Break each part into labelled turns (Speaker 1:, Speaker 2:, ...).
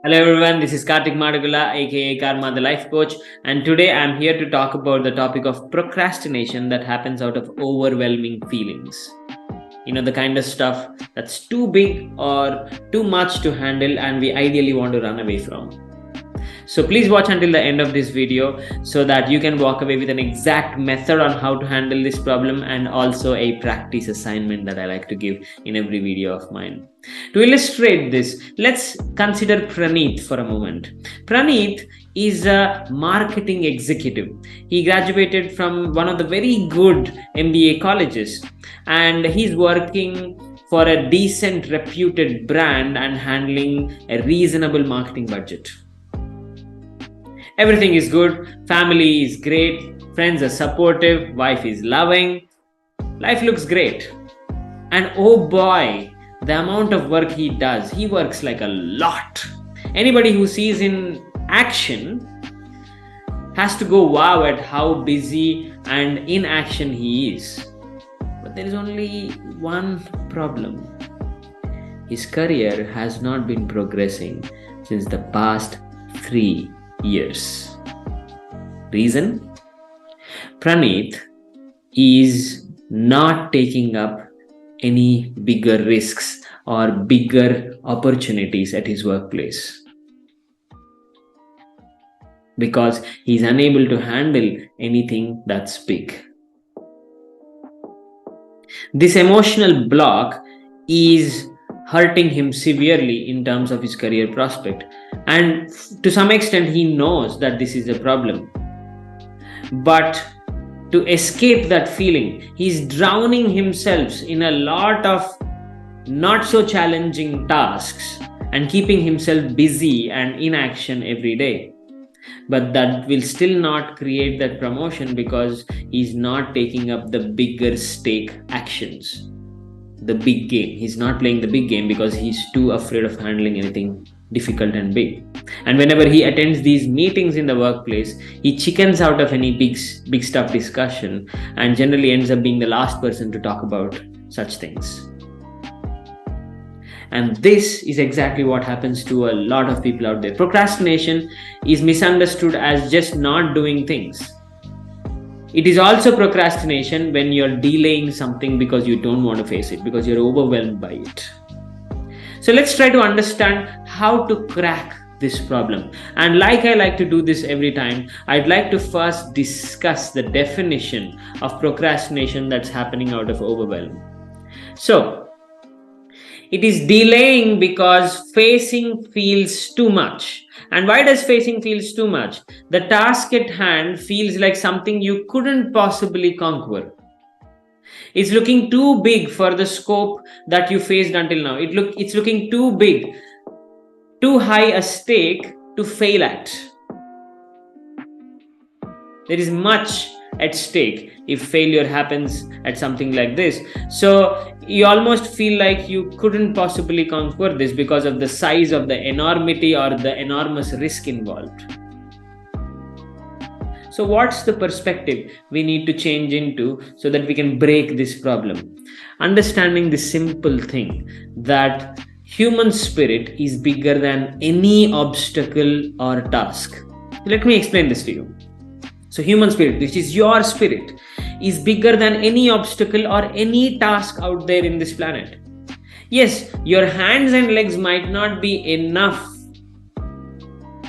Speaker 1: Hello everyone, this is Karthik Madugula, aka Karma the Life Coach, and today I'm here to talk about the topic of procrastination that happens out of overwhelming feelings. The kind of stuff that's too big or too much to handle, and we ideally want to run away from. So please watch until the end of this video so that you can walk away with an exact method on how to handle this problem, and also a practice assignment that I like to give in every video of mine. To illustrate this, let's consider Praneeth for a moment. Praneeth is a marketing executive. He graduated from one of the very good MBA colleges, and he's working for a decent reputed brand and handling a reasonable marketing budget. Everything is good, family is great, friends are supportive, wife is loving, life looks great. And oh boy, the amount of work he does, he works like a lot. Anybody who sees in action has to go wow at how busy and in action he is. But there is only one problem. His career has not been progressing since the past 3 years. Reason? Praneeth is not taking up any bigger risks or bigger opportunities at his workplace because he's unable to handle anything that's big. This emotional block is hurting him severely in terms of his career prospect, and to some extent he knows that this is a problem, but to escape that feeling, he's drowning himself in a lot of not so challenging tasks and keeping himself busy and in action every day. But that will still not create that promotion because he's not taking up the bigger stake actions, the big game. He's not playing the big game because he's too afraid of handling anything difficult and big. And whenever he attends these meetings in the workplace, he chickens out of any big stuff discussion and generally ends up being the last person to talk about such things. And this is exactly what happens to a lot of people out there. Procrastination is misunderstood as just not doing things. It is also procrastination when you're delaying something because you don't want to face it, because you're overwhelmed by it. So let's try to understand how to crack this problem. And like I like to do this every time, I'd like to first discuss the definition of procrastination that's happening out of overwhelm. So, it is delaying because facing feels too much. And why does facing feels too much? The task at hand feels like something you couldn't possibly conquer. It's looking too big for the scope that you faced until now. It's looking too big, too high a stake to fail at. There is much at stake if failure happens at something like this. So you almost feel like you couldn't possibly conquer this because of the size of the enormity or the enormous risk involved. So what's the perspective we need to change into so that we can break this problem? Understanding the simple thing that human spirit is bigger than any obstacle or task. Let me explain this to you. So human spirit, which is your spirit, is bigger than any obstacle or any task out there in this planet. Yes, your hands and legs might not be enough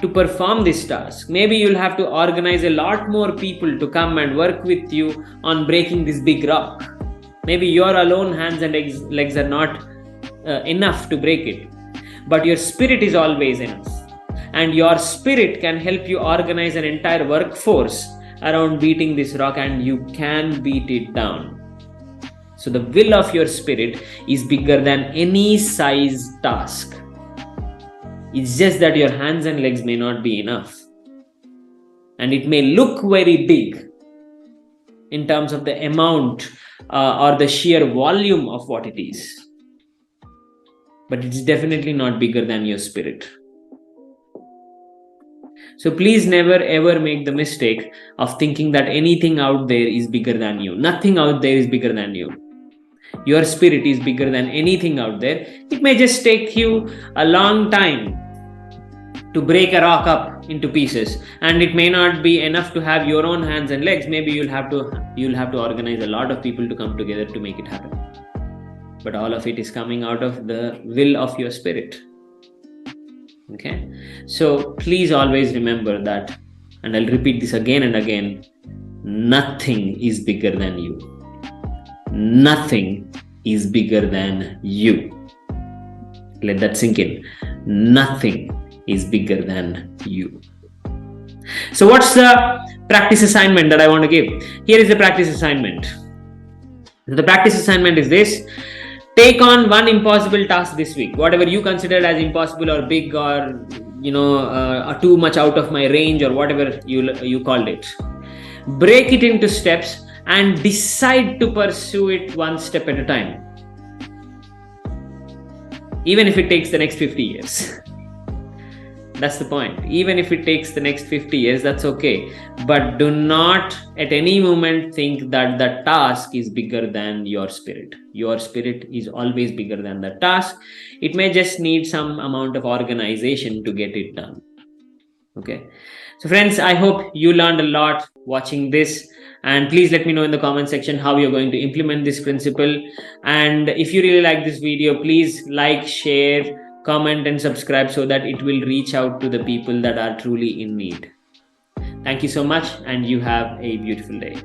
Speaker 1: to perform this task. Maybe you'll have to organize a lot more people to come and work with you on breaking this big rock. Maybe your alone hands and legs are not enough to break it. But your spirit is always enough. And your spirit can help you organize an entire workforce around beating this rock, and you can beat it down. So the will of your spirit is bigger than any size task. It's just that your hands and legs may not be enough. And it may look very big in terms of the amount or the sheer volume of what it is. But it's definitely not bigger than your spirit. So please never ever make the mistake of thinking that anything out there is bigger than you. Nothing out there is bigger than you. Your spirit is bigger than anything out there. It may just take you a long time to break a rock up into pieces, and it may not be enough to have your own hands and legs. Maybe you'll have to organize a lot of people to come together to make it happen. But all of it is coming out of the will of your spirit. Okay, so please always remember that, and I'll repeat this again and again: nothing is bigger than you. Nothing is bigger than you. Let that sink in. Nothing is bigger than you. So what's the practice assignment that I want to give? Here is the practice assignment. The practice assignment is this: take on one impossible task this week, whatever you consider as impossible or big or too much out of my range or whatever you called it. Break it into steps and decide to pursue it one step at a time, even if it takes the next 50 years. That's the point. Even if it takes the next 50 years, that's okay. But do not at any moment think that the task is bigger than your spirit. Your spirit is always bigger than the task. It may just need some amount of organization to get it done. Okay. So friends, I hope you learned a lot watching this. And please let me know in the comment section how you're going to implement this principle. And if you really like this video, please like, share, comment and subscribe so that it will reach out to the people that are truly in need. Thank you so much, and you have a beautiful day.